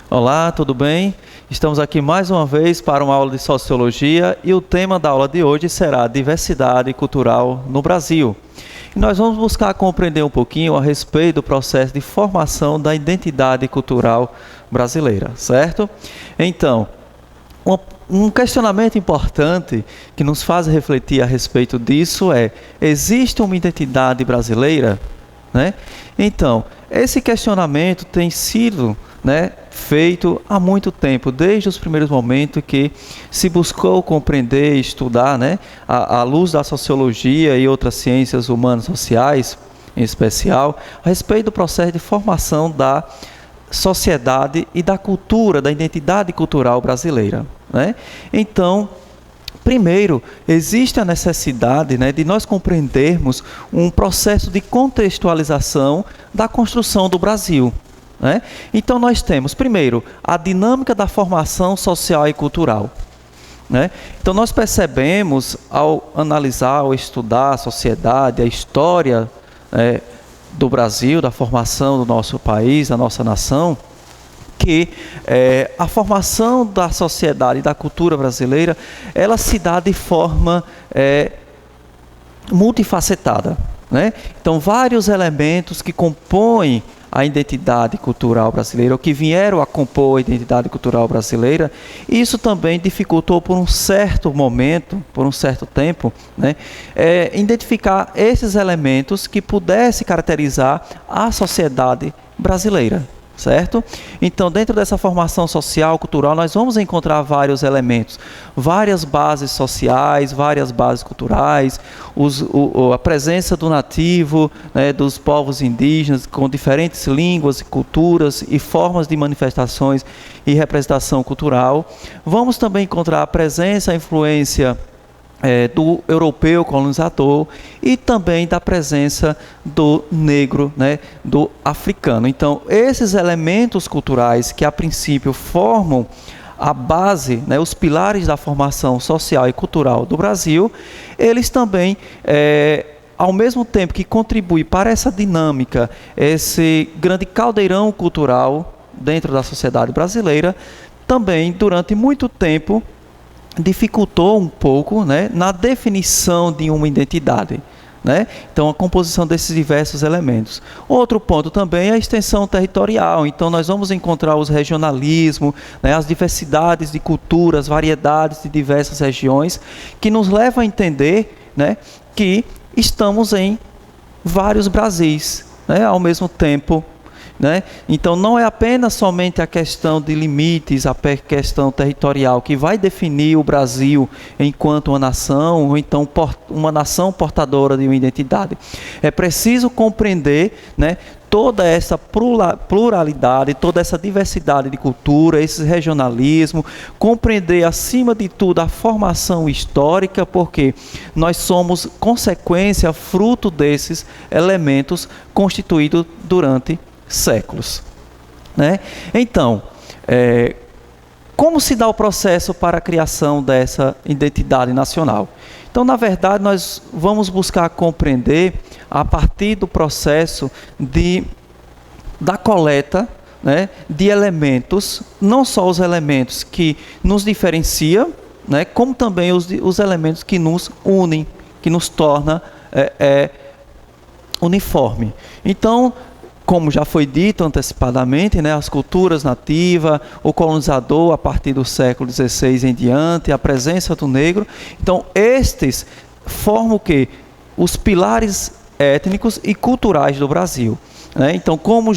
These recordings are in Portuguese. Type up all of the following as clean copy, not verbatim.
Olá, tudo bem? Estamos aqui mais uma vez para uma aula de Sociologia e o tema da aula de hoje será Diversidade Cultural no Brasil. E nós vamos buscar compreender um pouquinho a respeito do processo de formação da identidade cultural brasileira, certo? Então, um questionamento importante que nos faz refletir a respeito disso é: existe uma identidade brasileira? Né? Então, esse questionamento tem sido feito há muito tempo, desde os primeiros momentos que se buscou compreender e estudar, à luz da sociologia e outras ciências humanas sociais, em especial, a respeito do processo de formação da sociedade e da cultura, da identidade cultural brasileira. Então, primeiro, existe a necessidade de nós compreendermos um processo de contextualização da construção do Brasil. Então, nós temos, primeiro, a dinâmica da formação social e cultural. Então, nós percebemos, ao analisar, ao estudar a sociedade, a história do Brasil, da formação do nosso país, da nossa nação, que a formação da sociedade e da cultura brasileira, ela se dá de forma multifacetada. Então, vários elementos que compõem a identidade cultural brasileira, ou que vieram a compor a identidade cultural brasileira, isso também dificultou por um certo momento, por um certo tempo, identificar esses elementos que pudessem caracterizar a sociedade brasileira. Certo? Então, dentro dessa formação social, cultural, nós vamos encontrar vários elementos, várias bases sociais, várias bases culturais, a presença do nativo, dos povos indígenas, com diferentes línguas, culturas e formas de manifestações e representação cultural. Vamos também encontrar a presença, a influência do europeu colonizador e também da presença do negro, do africano. Então, esses elementos culturais que a princípio formam a base, os pilares da formação social e cultural do Brasil, eles também, ao mesmo tempo que contribuem para essa dinâmica, esse grande caldeirão cultural dentro da sociedade brasileira, também durante muito tempo dificultou um pouco na definição de uma identidade. Então, a composição desses diversos elementos. Outro ponto também é a extensão territorial. Então, nós vamos encontrar os regionalismos, as diversidades de culturas, variedades de diversas regiões, que nos levam a entender que estamos em vários Brasis, ao mesmo tempo. Então, não é apenas somente a questão de limites, a questão territorial que vai definir o Brasil enquanto uma nação, ou então uma nação portadora de uma identidade. É preciso compreender toda essa pluralidade, toda essa diversidade de cultura, esse regionalismo, compreender acima de tudo a formação histórica, porque nós somos consequência, fruto desses elementos constituídos durante séculos. Então, como se dá o processo para a criação dessa identidade nacional? Então, na verdade, nós vamos buscar compreender a partir do processo da coleta de elementos, não só os elementos que nos diferenciam, como também os elementos que nos unem, que nos torna uniforme. Então, como já foi dito antecipadamente, as culturas nativas, o colonizador a partir do século XVI em diante, a presença do negro. Então, estes formam o quê? Os pilares étnicos e culturais do Brasil. Então, como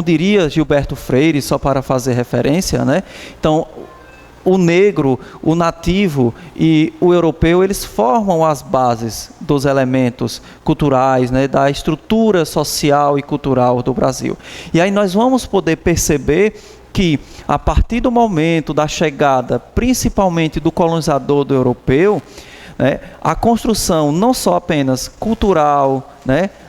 diria Gilberto Freire, só para fazer referência, então, o negro, o nativo e o europeu, eles formam as bases dos elementos culturais, da estrutura social e cultural do Brasil. E aí nós vamos poder perceber que, a partir do momento da chegada, principalmente do colonizador do europeu, a construção não só apenas cultural,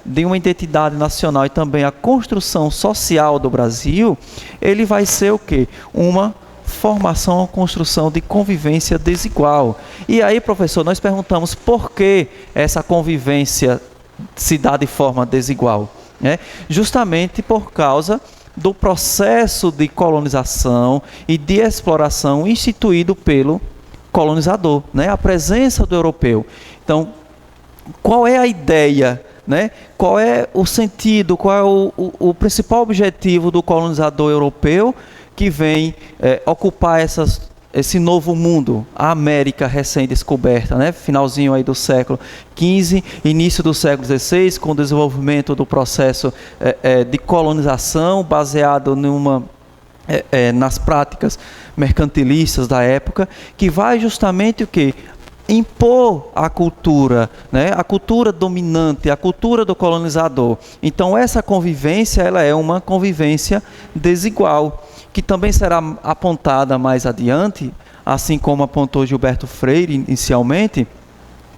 de uma identidade nacional, e também a construção social do Brasil, ele vai ser o quê? Uma formação ou construção de convivência desigual. E aí, professor, nós perguntamos por que essa convivência se dá de forma desigual, né? Justamente por causa do processo de colonização e de exploração instituído pelo colonizador, né? A presença do europeu. Então, qual é a ideia, né? Qual é o sentido, qual é o principal objetivo do colonizador europeu que vem ocupar esse novo mundo, a América recém-descoberta, né? Finalzinho aí do século XV, início do século XVI, com o desenvolvimento do processo de colonização baseado nas práticas mercantilistas da época, que vai justamente o quê? Impor a cultura, né? A cultura dominante, a cultura do colonizador. Então essa convivência, ela é uma convivência desigual, que também será apontada mais adiante, assim como apontou Gilberto Freire inicialmente,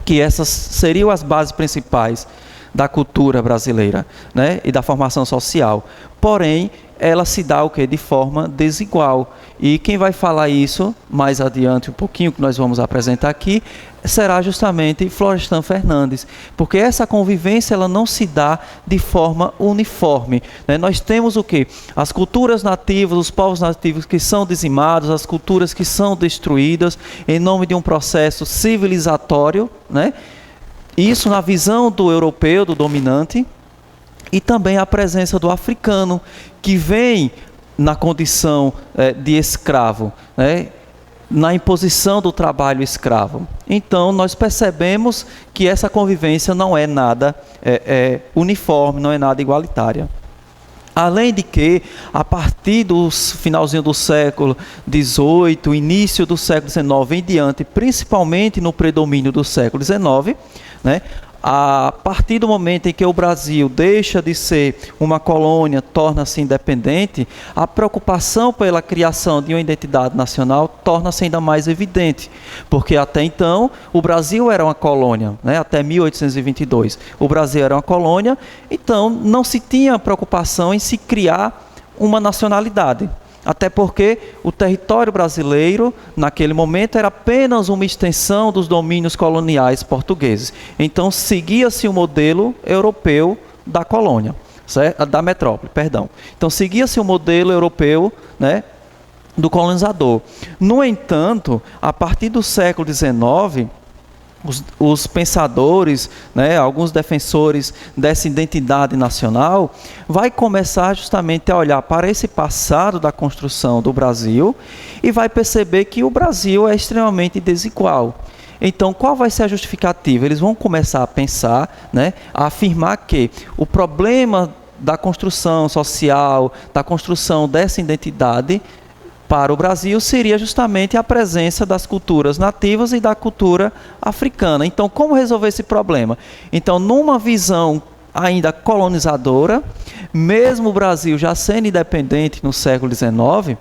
que essas seriam as bases principais da cultura brasileira, né? E da formação social. Porém, ela se dá o quê? De forma desigual. E quem vai falar isso mais adiante um pouquinho, que nós vamos apresentar aqui, será justamente Florestan Fernandes, porque essa convivência ela não se dá de forma uniforme, né? Nós temos o quê? As culturas nativas, os povos nativos que são dizimados, as culturas que são destruídas em nome de um processo civilizatório, né? Isso na visão do europeu, do dominante, e também a presença do africano, que vem na condição de escravo, né? Na imposição do trabalho escravo. Então, nós percebemos que essa convivência não é nada uniforme, não é nada igualitária. Além de que, a partir do finalzinho do século XVIII, início do século XIX em diante, principalmente no predomínio do século XIX, né? A partir do momento em que o Brasil deixa de ser uma colônia, torna-se independente, a preocupação pela criação de uma identidade nacional torna-se ainda mais evidente, porque até então o Brasil era uma colônia, né? Até 1822 o Brasil era uma colônia, então não se tinha preocupação em se criar uma nacionalidade. Até porque o território brasileiro, naquele momento, era apenas uma extensão dos domínios coloniais portugueses. Então, seguia-se o modelo europeu da colônia, certo? Da metrópole, perdão. Então, seguia-se o modelo europeu, né, do colonizador. No entanto, a partir do século XIX, os pensadores, né, alguns defensores dessa identidade nacional, vai começar justamente a olhar para esse passado da construção do Brasil e vai perceber que o Brasil é extremamente desigual. Então, qual vai ser a justificativa? Eles vão começar a pensar, né, a afirmar que o problema da construção social, da construção dessa identidade para o Brasil seria justamente a presença das culturas nativas e da cultura africana. Então, como resolver esse problema? Então, numa visão ainda colonizadora, mesmo o Brasil já sendo independente no século XIX,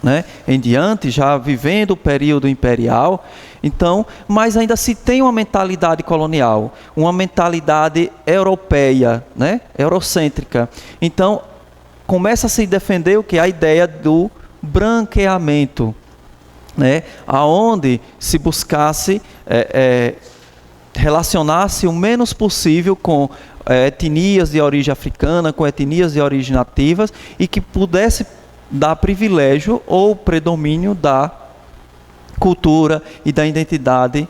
né, em diante, já vivendo o período imperial, então, mas ainda se tem uma mentalidade colonial, uma mentalidade europeia, né, eurocêntrica. Então, começa a se defender o que? A ideia do branqueamento, né? Aonde se buscasse relacionar-se o menos possível com etnias de origem africana, com etnias de origem nativas, e que pudesse dar privilégio ou predomínio da cultura e da identidade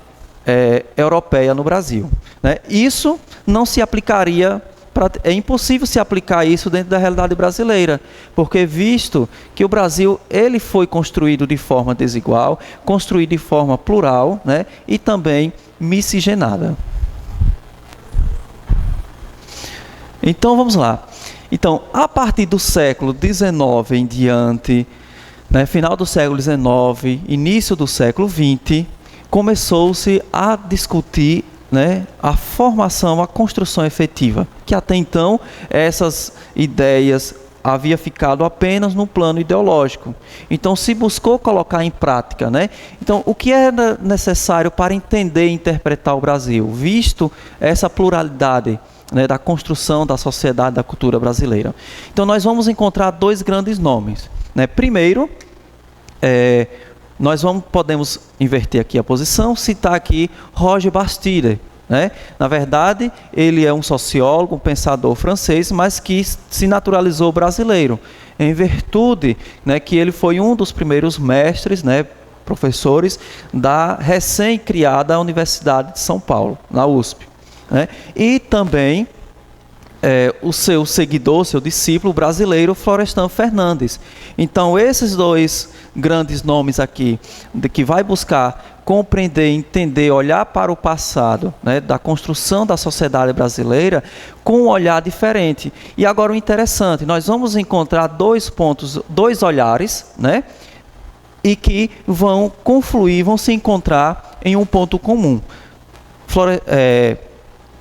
europeia no Brasil, né? Isso não se aplicaria. É impossível se aplicar isso dentro da realidade brasileira, porque visto que o Brasil ele foi construído de forma desigual, construído de forma plural, né, e também miscigenada. Então vamos lá. Então, a partir do século XIX em diante, né, final do século XIX, início do século XX, começou-se a discutir, né, a formação, a construção efetiva, que até então essas ideias havia ficado apenas no plano ideológico. Então se buscou colocar em prática, né? Então o que era necessário para entender e interpretar o Brasil, visto essa pluralidade, né, da construção da sociedade, da cultura brasileira. Então nós vamos encontrar dois grandes nomes, né? Primeiro, Nós podemos inverter aqui a posição, citar aqui Roger Bastide, né? Na verdade, ele é um sociólogo, um pensador francês, mas que se naturalizou brasileiro, em virtude, né, que ele foi um dos primeiros mestres, né, professores da recém-criada Universidade de São Paulo, na USP, né? E também o seu seguidor, seu discípulo brasileiro, Florestan Fernandes. Então, esses dois grandes nomes aqui, que vai buscar compreender, entender, olhar para o passado, né, da construção da sociedade brasileira com um olhar diferente. E agora o interessante, nós vamos encontrar dois pontos, dois olhares, né, e que vão confluir, vão se encontrar em um ponto comum.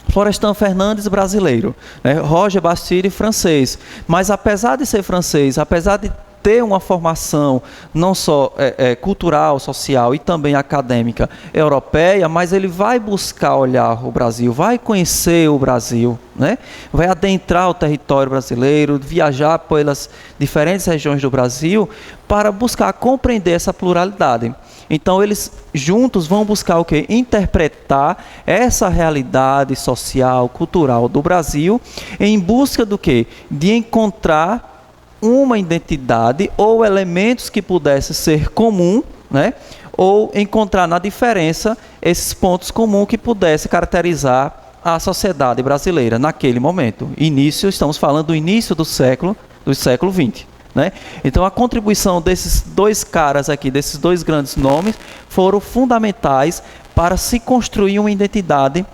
Florestan Fernandes, brasileiro, né? Roger Bastide, francês. Mas apesar de ser francês, apesar de ter uma formação não só cultural, social e também acadêmica europeia, mas ele vai buscar olhar o Brasil, vai conhecer o Brasil, né? Vai adentrar o território brasileiro, viajar pelas diferentes regiões do Brasil para buscar compreender essa pluralidade. Então, eles juntos vão buscar o quê? Interpretar essa realidade social, cultural do Brasil, em busca do quê? De encontrar uma identidade ou elementos que pudessem ser comum, né? Ou encontrar na diferença esses pontos comuns que pudessem caracterizar a sociedade brasileira naquele momento. Estamos falando do início do século XX. Né? Então, a contribuição desses dois caras aqui, desses dois grandes nomes, foram fundamentais para se construir uma identidade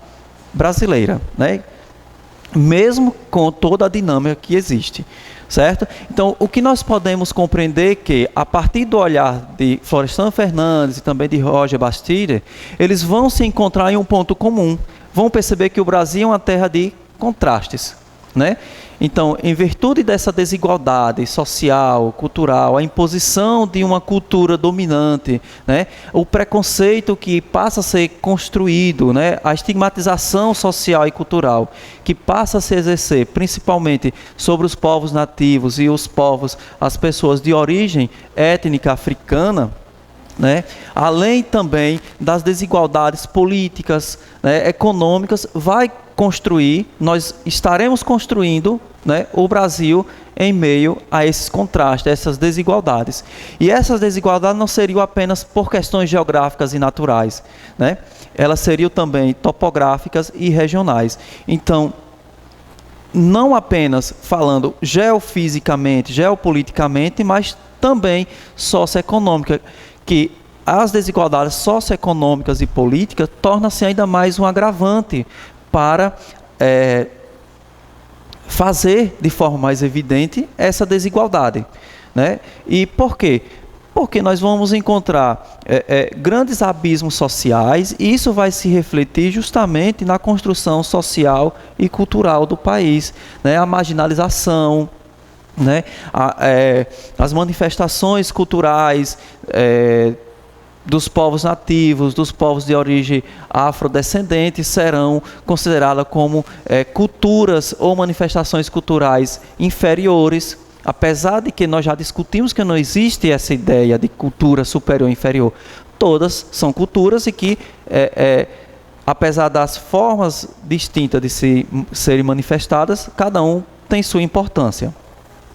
brasileira, né? Mesmo com toda a dinâmica que existe, certo? Então, o que nós podemos compreender é que, a partir do olhar de Florestan Fernandes e também de Roger Bastide, eles vão se encontrar em um ponto comum, vão perceber que o Brasil é uma terra de contrastes, né? Então, em virtude dessa desigualdade social, cultural, a imposição de uma cultura dominante, né, o preconceito que passa a ser construído, né, a estigmatização social e cultural que passa a se exercer principalmente sobre os povos nativos e as pessoas de origem étnica africana, né, além também das desigualdades políticas, né, econômicas, nós estaremos construindo, né, o Brasil em meio a esses contrastes, a essas desigualdades. E essas desigualdades não seriam apenas por questões geográficas e naturais, né? Elas seriam também topográficas e regionais. Então, não apenas falando geofisicamente, geopoliticamente, mas também socioeconômica, que as desigualdades socioeconômicas e políticas tornam-se ainda mais um agravante para fazer de forma mais evidente essa desigualdade, né? E por quê? Porque nós vamos encontrar grandes abismos sociais e isso vai se refletir justamente na construção social e cultural do país, né? A marginalização, né? As manifestações culturais dos povos nativos, dos povos de origem afrodescendente, serão consideradas como culturas ou manifestações culturais inferiores, apesar de que nós já discutimos que não existe essa ideia de cultura superior ou inferior. Todas são culturas e que, apesar das formas distintas de serem manifestadas, cada um tem sua importância.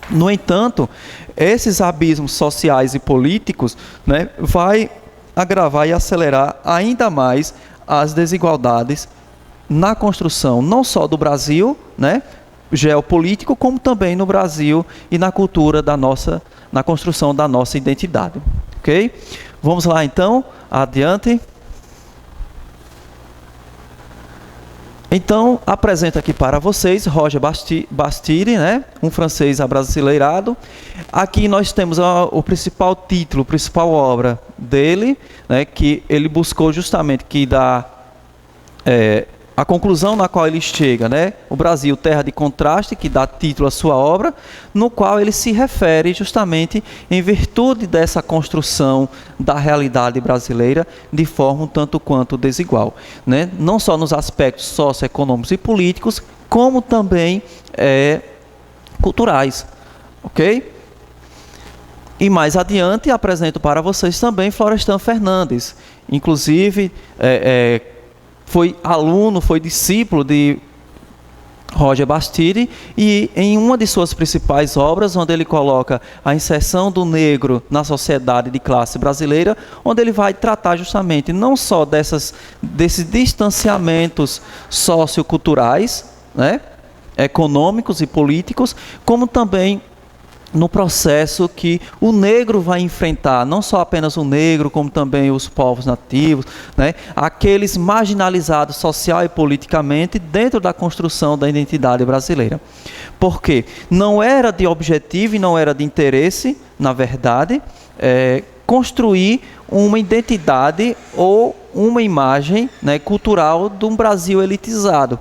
No entanto, esses abismos sociais e políticos, né, vai agravar e acelerar ainda mais as desigualdades na construção, não só do Brasil, né, geopolítico, como também no Brasil e na cultura na construção da nossa identidade. Ok? Vamos lá então, adiante. Então, apresento aqui para vocês Roger Bastide, né? Um francês abrasileirado. Aqui nós temos o principal título, a principal obra dele, né? Que ele buscou justamente que dá a conclusão na qual ele chega, né? O Brasil, terra de contraste, que dá título à sua obra, no qual ele se refere justamente em virtude dessa construção da realidade brasileira de forma um tanto quanto desigual, né? Não só nos aspectos socioeconômicos e políticos, como também culturais, ok? E mais adiante apresento para vocês também Florestan Fernandes. Inclusive, foi aluno, foi discípulo de Roger Bastide, e em uma de suas principais obras, onde ele coloca a inserção do negro na sociedade de classe brasileira, onde ele vai tratar justamente não só desses distanciamentos socioculturais, né, econômicos e políticos, como também no processo que o negro vai enfrentar, não só apenas o negro, como também os povos nativos, né? Aqueles marginalizados social e politicamente dentro da construção da identidade brasileira. Porque não era de objetivo e não era de interesse, na verdade, construir uma identidade ou uma imagem, né, cultural de um Brasil elitizado.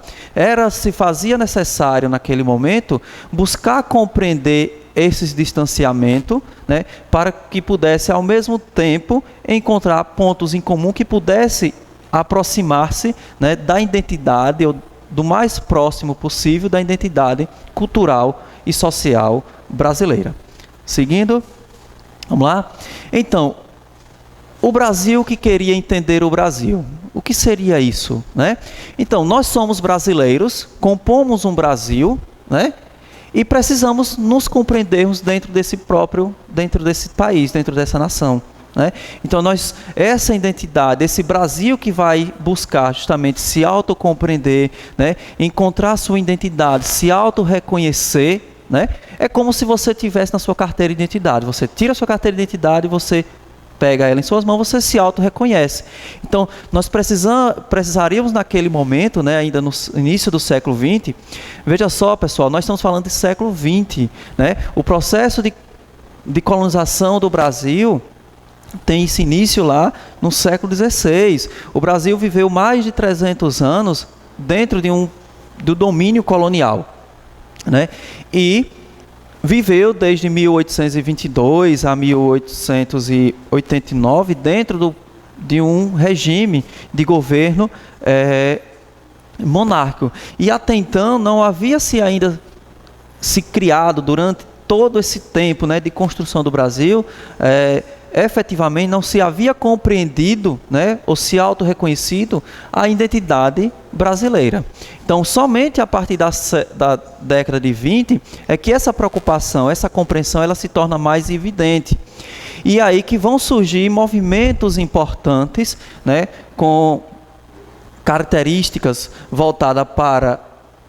Se fazia necessário, naquele momento, buscar compreender esses distanciamentos, né, para que pudesse, ao mesmo tempo, encontrar pontos em comum que pudesse aproximar-se, né, da identidade, ou do mais próximo possível da identidade cultural e social brasileira. Seguindo, vamos lá? Então, o Brasil que queria entender o Brasil. O que seria isso, né? Então, nós somos brasileiros, compomos um Brasil, né? E precisamos nos compreendermos dentro desse país, dentro dessa nação, né? Então, essa identidade, esse Brasil que vai buscar justamente se autocompreender, né? Encontrar sua identidade, se auto-reconhecer, né? É como se você tivesse na sua carteira de identidade. Você tira a sua carteira de identidade e você pega ela em suas mãos, você se auto-reconhece. Então, nós precisaríamos naquele momento, né, ainda no início do século XX, veja só, pessoal, nós estamos falando de século XX, né? O processo de colonização do Brasil tem esse início lá no século XVI. O Brasil viveu mais de 300 anos dentro do domínio colonial, né? E viveu desde 1822 a 1889 dentro de um regime de governo monárquico. E até então não havia ainda se criado, durante todo esse tempo, né, de construção do Brasil, efetivamente não se havia compreendido, né, ou se auto-reconhecido a identidade brasileira. Então, somente a partir da década de 20 é que essa preocupação, essa compreensão, ela se torna mais evidente. E aí que vão surgir movimentos importantes, né, com características voltadas para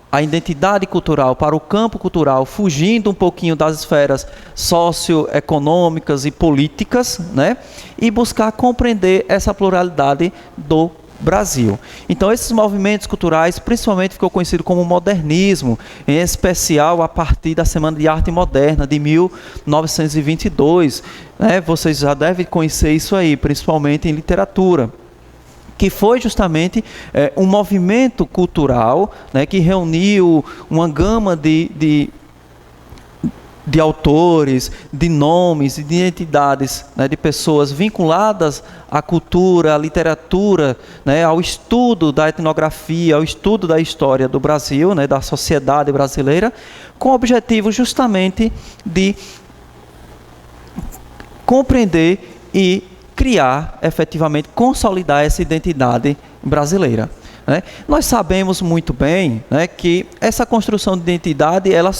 a identidade cultural, para o campo cultural, fugindo um pouquinho das esferas socioeconômicas e políticas, né, e buscar compreender essa pluralidade do Brasil. Então, esses movimentos culturais, principalmente, ficou conhecido como modernismo, em especial a partir da Semana de Arte Moderna de 1922. Né? Vocês já devem conhecer isso aí, principalmente em literatura, que foi justamente um movimento cultural, né, que reuniu uma gama de autores, de nomes e de identidades, né, de pessoas vinculadas à cultura, à literatura, né, ao estudo da etnografia, ao estudo da história do Brasil, né, da sociedade brasileira, com o objetivo justamente de compreender e criar, efetivamente, consolidar essa identidade brasileira. Né? Nós sabemos muito bem, né, que essa construção de identidade, ela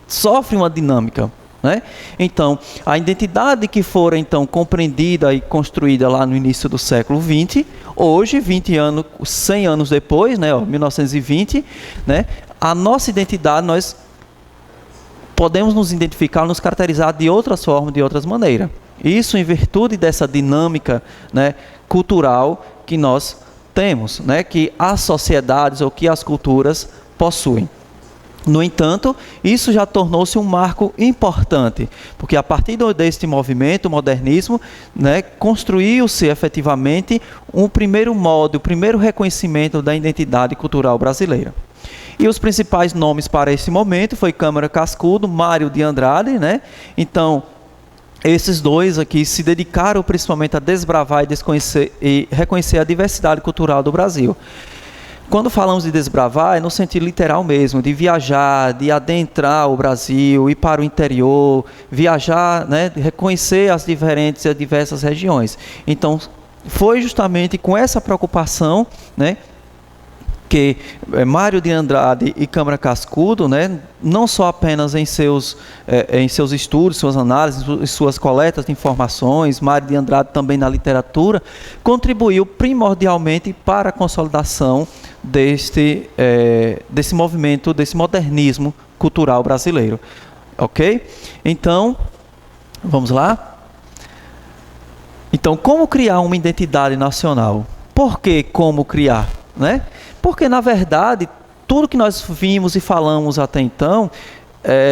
sofre uma dinâmica, né? Então, a identidade que for então compreendida e construída lá no início do século XX, hoje, 100 anos depois, né, 1920, né, a nossa identidade, nós podemos nos identificar, nos caracterizar de outras formas, de outras maneiras. Isso em virtude dessa dinâmica, né, cultural que nós temos, né, que as sociedades ou que as culturas possuem. No entanto, isso já tornou-se um marco importante, porque a partir deste movimento, o modernismo, né, construiu-se efetivamente um primeiro modo, o primeiro reconhecimento da identidade cultural brasileira. E os principais nomes para esse momento foi Câmara Cascudo, Mário de Andrade, né? Então, esses dois aqui se dedicaram principalmente a desbravar e reconhecer a diversidade cultural do Brasil. Quando falamos de desbravar, é no sentido literal mesmo, de viajar, de adentrar o Brasil, ir para o interior, viajar, né, reconhecer as diversas regiões. Então, foi justamente com essa preocupação, né, que Mário de Andrade e Câmara Cascudo, né, não só apenas em seus estudos, suas análises, suas coletas de informações, Mário de Andrade também na literatura, contribuiu primordialmente para a consolidação desse movimento, desse modernismo cultural brasileiro. Ok? Então, vamos lá? Então, como criar uma identidade nacional? Por que como criar? Né? Porque, na verdade, tudo que nós vimos e falamos até então,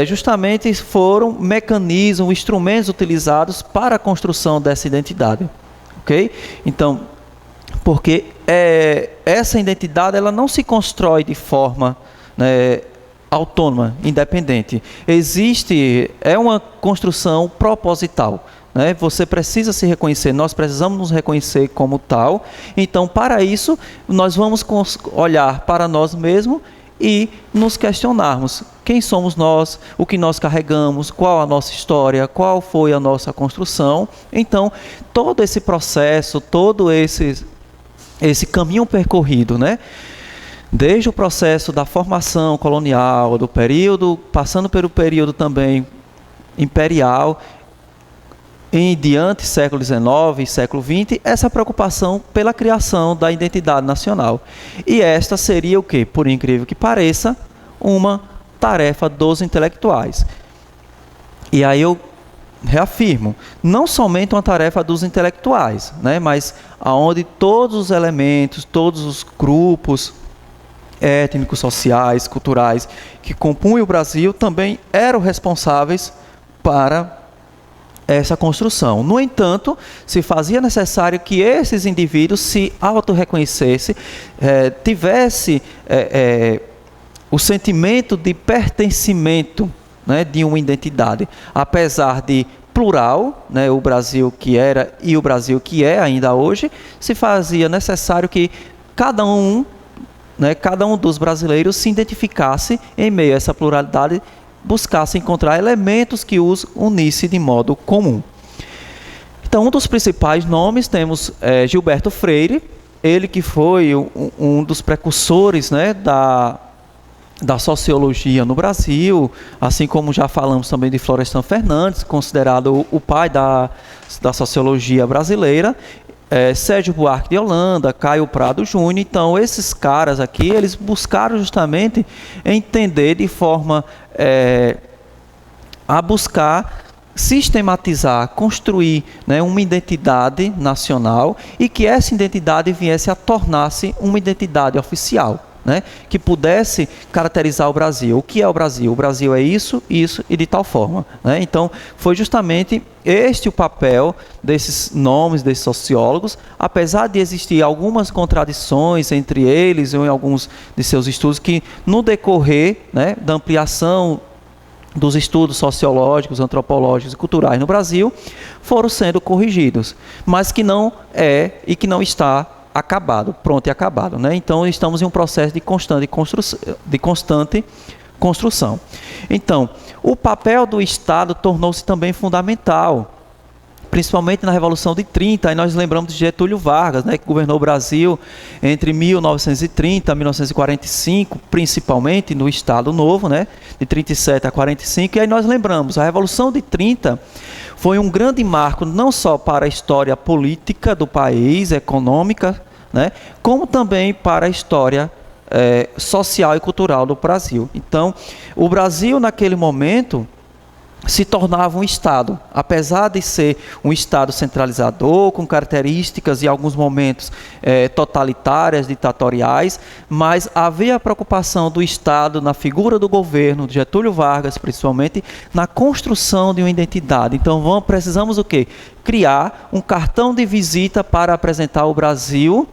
justamente foram mecanismos, instrumentos utilizados para a construção dessa identidade. Ok? Então, porque essa identidade ela não se constrói de forma, né, autônoma, independente. É uma construção proposital. Né? Você precisa se reconhecer, nós precisamos nos reconhecer como tal. Então, para isso, nós vamos olhar para nós mesmos e nos questionarmos quem somos nós, o que nós carregamos, qual a nossa história, qual foi a nossa construção. Então, todo esse processo, todo esse caminho percorrido, né? Desde o processo da formação colonial, do período, passando pelo período também imperial, em diante, século XIX e século XX, essa preocupação pela criação da identidade nacional. E esta seria o quê? Por incrível que pareça, uma tarefa dos intelectuais. E aí eu reafirmo, não somente uma tarefa dos intelectuais, né, mas aonde todos os elementos, todos os grupos étnicos, sociais, culturais que compunham o Brasil também eram responsáveis para essa construção. No entanto, se fazia necessário que esses indivíduos se autorreconhecessem, tivesse o sentimento de pertencimento, né, de uma identidade, apesar de plural, né, o Brasil que era e o Brasil que é ainda hoje, se fazia necessário que cada um dos brasileiros se identificasse em meio a essa pluralidade, buscasse encontrar elementos que os unissem de modo comum. Então, um dos principais nomes temos Gilberto Freire, ele que foi um dos precursores, né, da sociologia no Brasil, assim como já falamos também de Florestan Fernandes, considerado o pai da sociologia brasileira, Sérgio Buarque de Holanda, Caio Prado Júnior. Então, esses caras aqui, eles buscaram justamente entender de forma a buscar sistematizar, construir, né, uma identidade nacional e que essa identidade viesse a tornar-se uma identidade oficial, né, que pudesse caracterizar o Brasil. O que é o Brasil? O Brasil é isso, isso e de tal forma. Né? Então, foi justamente este o papel desses nomes, desses sociólogos, apesar de existir algumas contradições entre eles ou em alguns de seus estudos que, no decorrer, né, da ampliação dos estudos sociológicos, antropológicos e culturais no Brasil, foram sendo corrigidos, mas que não e que não está acabado, pronto e acabado. Né? Então, estamos em um processo de constante construção. Então, o papel do Estado tornou-se também fundamental, principalmente na Revolução de 30, aí nós lembramos de Getúlio Vargas, né, que governou o Brasil entre 1930 e 1945, principalmente no Estado Novo, né, de 37 a 45, e aí nós lembramos, a Revolução de 30 foi um grande marco, não só para a história política do país, econômica, né, como também para a história social e cultural do Brasil. Então, o Brasil, naquele momento, se tornava um Estado, apesar de ser um Estado centralizador, com características em alguns momentos totalitárias, ditatoriais, mas havia a preocupação do Estado na figura do governo, de Getúlio Vargas principalmente, na construção de uma identidade. Então precisamos o quê? Criar um cartão de visita para apresentar o Brasil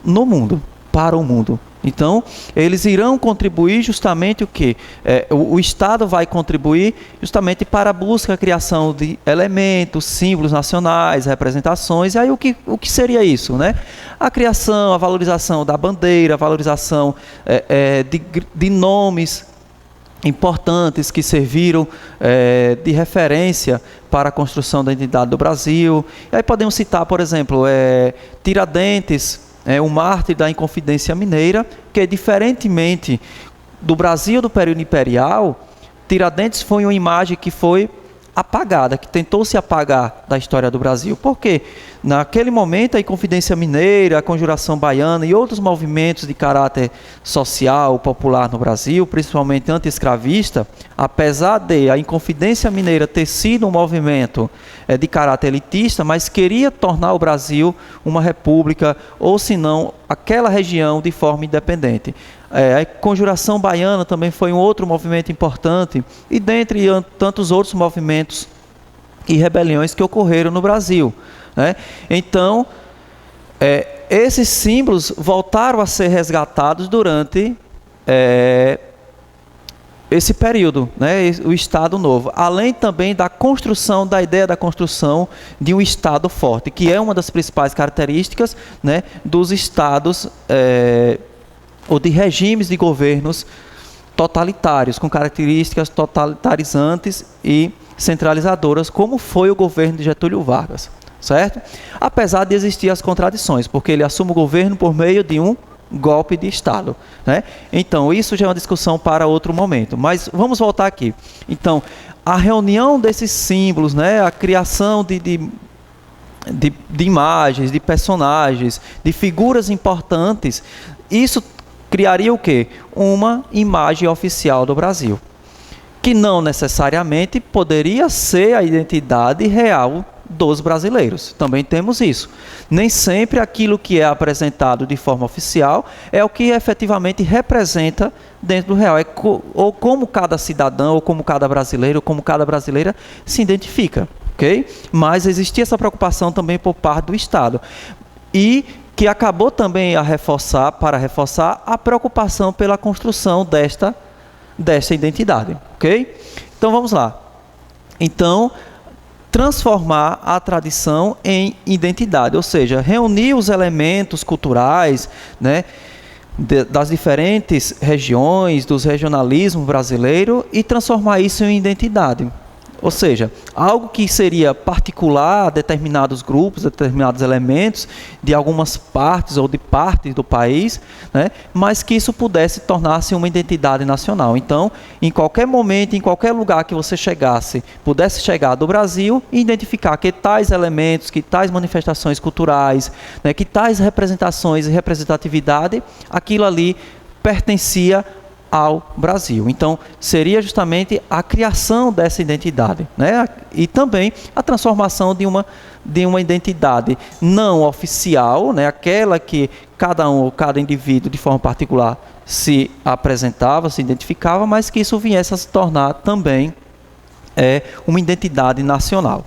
no mundo, para o mundo. Então, eles irão contribuir justamente o quê? O Estado vai contribuir justamente para a busca, a criação de elementos, símbolos nacionais, representações. E aí o que seria isso, né? A criação, a valorização da bandeira, a valorização de nomes importantes que serviram de referência para a construção da identidade do Brasil. E aí podemos citar, por exemplo, Tiradentes, o mártir da Inconfidência Mineira, que diferentemente do Brasil do período imperial, Tiradentes foi uma imagem que foi apagada, que tentou se apagar da história do Brasil. Por quê? Naquele momento, a Inconfidência Mineira, a Conjuração Baiana e outros movimentos de caráter social, popular no Brasil, principalmente anti-escravista, apesar de a Inconfidência Mineira ter sido um movimento de caráter elitista, mas queria tornar o Brasil uma república, ou se não, aquela região de forma independente. A Conjuração Baiana também foi um outro movimento importante, e dentre tantos outros movimentos e rebeliões que ocorreram no Brasil, né? Então, esses símbolos voltaram a ser resgatados durante esse período, né? O Estado Novo, além também da construção, da ideia da construção de um Estado forte, que é uma das principais características, né, dos Estados ou de regimes de governos totalitários, com características totalitarizantes e centralizadoras, como foi o governo de Getúlio Vargas, certo? Apesar de existir as contradições, porque ele assume o governo por meio de um golpe de Estado, né? Então, isso já é uma discussão para outro momento, mas vamos voltar aqui. Então, a reunião desses símbolos, né, a criação de imagens, de personagens, de figuras importantes, isso criaria o quê? Uma imagem oficial do Brasil, que não necessariamente poderia ser a identidade real dos brasileiros. Também temos isso. Nem sempre aquilo que é apresentado de forma oficial é o que efetivamente representa dentro do real. Ou como cada cidadão, ou como cada brasileiro, ou como cada brasileira se identifica. Okay? Mas existia essa preocupação também por parte do Estado. E que acabou também para reforçar a preocupação pela construção desta identidade, ok? Então vamos lá. Então, transformar a tradição em identidade, ou seja, reunir os elementos culturais, né, das diferentes regiões, dos regionalismos brasileiros e transformar isso em identidade. Ou seja, algo que seria particular a determinados grupos, determinados elementos de algumas partes ou de partes do país, né, mas que isso pudesse tornar-se uma identidade nacional. Então, em qualquer momento, em qualquer lugar que você chegasse, pudesse chegar do Brasil e identificar que tais elementos, que tais manifestações culturais, né, que tais representações e representatividade, aquilo ali pertencia ao Brasil. Então, seria justamente a criação dessa identidade, né? E também a transformação de uma identidade não oficial, né? Aquela que cada um ou cada indivíduo de forma particular se apresentava, se identificava, mas que isso viesse a se tornar também uma identidade nacional.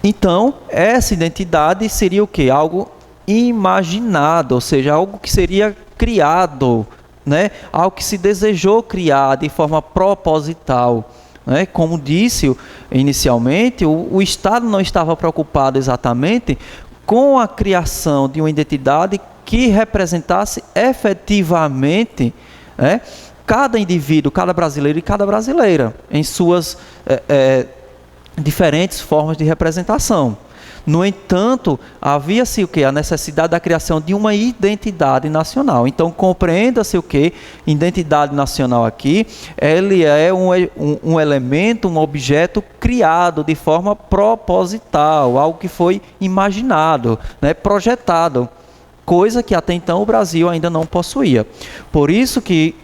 Então, essa identidade seria o quê? Algo imaginado, ou seja, algo que seria criado, né? Algo que se desejou criar de forma proposital, né? Como disse inicialmente, o Estado não estava preocupado exatamente com a criação de uma identidade que representasse efetivamente, né, cada indivíduo, cada brasileiro e cada brasileira em suas diferentes formas de representação. No entanto, havia-se o quê? A necessidade da criação de uma identidade nacional. Então, compreenda-se o quê? Identidade nacional aqui, ele é um elemento, um objeto criado de forma proposital, algo que foi imaginado, né, projetado, coisa que até então o Brasil ainda não possuía. Por isso que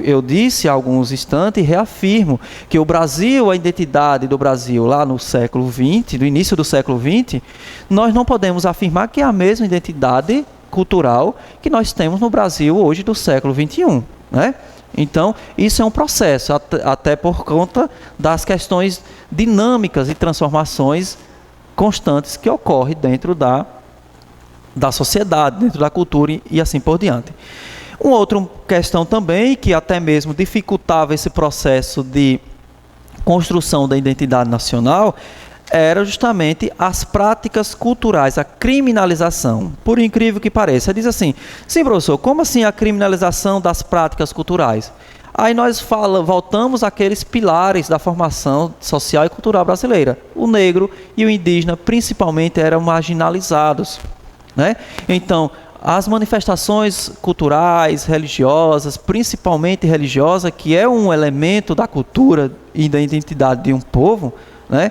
eu disse há alguns instantes e reafirmo que o Brasil, a identidade do Brasil lá no século XX, no início do século XX, nós não podemos afirmar que é a mesma identidade cultural que nós temos no Brasil hoje do século XXI, né? Então, isso é um processo, até por conta das questões dinâmicas e transformações constantes que ocorrem dentro da sociedade, dentro da cultura e assim por diante. Uma outra questão também, que até mesmo dificultava esse processo de construção da identidade nacional, era justamente as práticas culturais, a criminalização. Por incrível que pareça, diz assim: sim, professor, como assim a criminalização das práticas culturais? Aí nós voltamos àqueles pilares da formação social e cultural brasileira. O negro e o indígena, principalmente, eram marginalizados, né? Então, as manifestações culturais, religiosas, principalmente religiosa, que é um elemento da cultura e da identidade de um povo, né,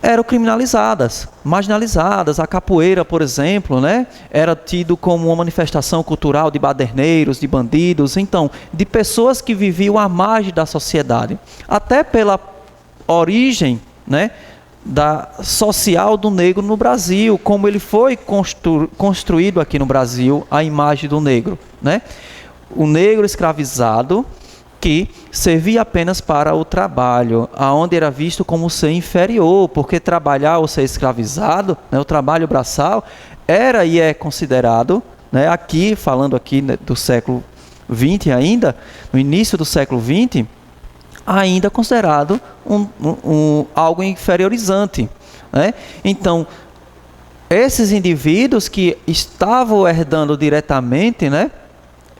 eram criminalizadas, marginalizadas. A capoeira, por exemplo, né, era tido como uma manifestação cultural de baderneiros, de bandidos, então, de pessoas que viviam à margem da sociedade, até pela origem, né, social do negro no Brasil, como ele foi construído aqui no Brasil, a imagem do negro, né? O negro escravizado que servia apenas para o trabalho, aonde era visto como ser inferior, porque trabalhar ou ser escravizado, né, o trabalho braçal, era e é considerado, né, aqui, falando aqui, né, do século XX ainda, no início do século XX, ainda considerado algo inferiorizante, né? Então, esses indivíduos que estavam herdando diretamente, né,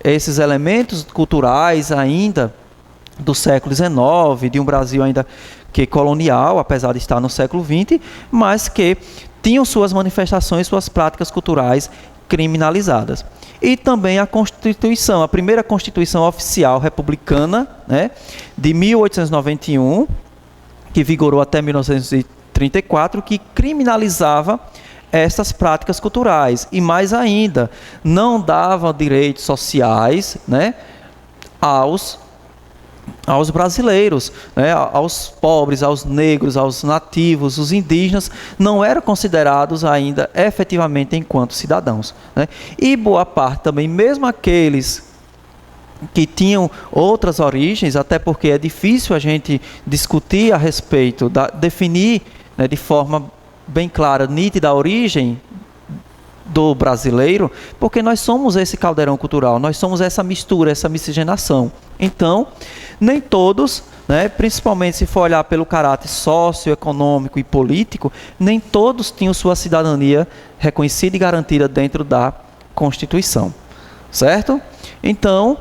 esses elementos culturais ainda do século XIX, de um Brasil ainda que colonial, apesar de estar no século XX, mas que tinham suas manifestações, suas práticas culturais criminalizadas. E também a Constituição, a primeira Constituição oficial republicana, né, de 1891, que vigorou até 1934, que criminalizava essas práticas culturais. E mais ainda, não dava direitos sociais, né, aos brasileiros, né, aos pobres, aos negros, aos nativos, os indígenas, não eram considerados ainda efetivamente enquanto cidadãos, né? E boa parte também, mesmo aqueles que tinham outras origens, até porque é difícil a gente discutir a respeito, definir, né, de forma bem clara, nítida a origem do brasileiro, porque nós somos esse caldeirão cultural, nós somos essa mistura, essa miscigenação. Então, nem todos, né, principalmente se for olhar pelo caráter socioeconômico e político, nem todos tinham sua cidadania reconhecida e garantida dentro da Constituição, certo? Então,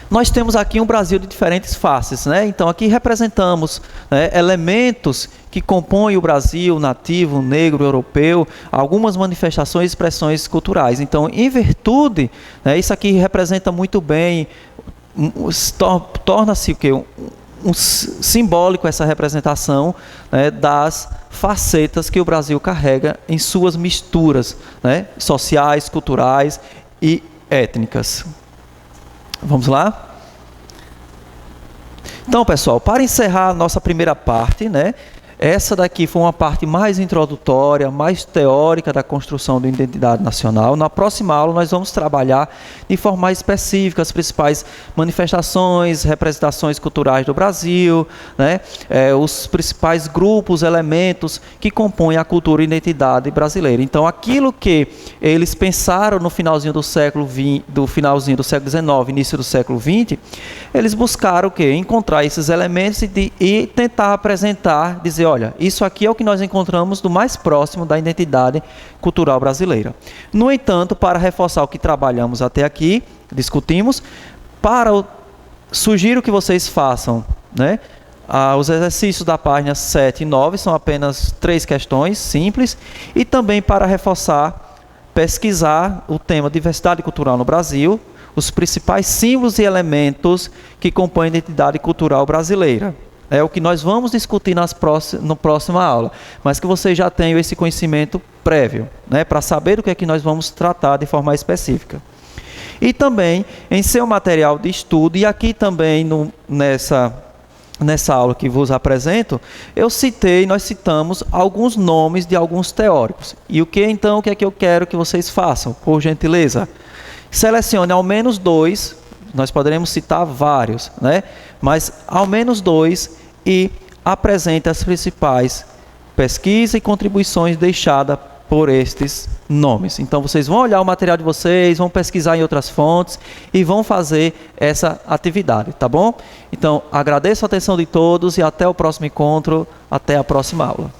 nós temos aqui um Brasil de diferentes faces, né? Então, aqui representamos, né, elementos que compõem o Brasil nativo, negro, europeu, algumas manifestações e expressões culturais. Então, em virtude, né, isso aqui representa muito bem, torna-se o quê? Um simbólico essa representação, né, das facetas que o Brasil carrega em suas misturas, né, sociais, culturais e étnicas. Vamos lá? Então, pessoal, para encerrar a nossa primeira parte, né, essa daqui foi uma parte mais introdutória, mais teórica da construção da identidade nacional. Na próxima aula nós vamos trabalhar de forma mais específica as principais manifestações, representações culturais do Brasil, né, os principais grupos, elementos que compõem a cultura e identidade brasileira. Então, aquilo que eles pensaram no finalzinho do século XIX, início do século XX, eles buscaram o quê? Encontrar esses elementos e tentar apresentar, dizer, olha, isso aqui é o que nós encontramos do mais próximo da identidade cultural brasileira. No entanto, para reforçar o que trabalhamos até aqui, discutimos, sugiro que vocês façam, né, os exercícios da página 7 e 9, são apenas 3 questões simples, e também para reforçar, pesquisar o tema diversidade cultural no Brasil, os principais símbolos e elementos que compõem a identidade cultural brasileira. É o que nós vamos discutir na próxima aula, mas que vocês já tenham esse conhecimento prévio, né, para saber do que é que nós vamos tratar de forma específica. E também, em seu material de estudo, e aqui também nessa aula que vos apresento, nós citamos alguns nomes de alguns teóricos. E o que é que eu quero que vocês façam, por gentileza? Selecione ao menos 2, nós poderemos citar vários, né? Mas ao menos 2 e apresente as principais pesquisas e contribuições deixadas por estes nomes. Então vocês vão olhar o material de vocês, vão pesquisar em outras fontes e vão fazer essa atividade, tá bom? Então agradeço a atenção de todos e até o próximo encontro, até a próxima aula.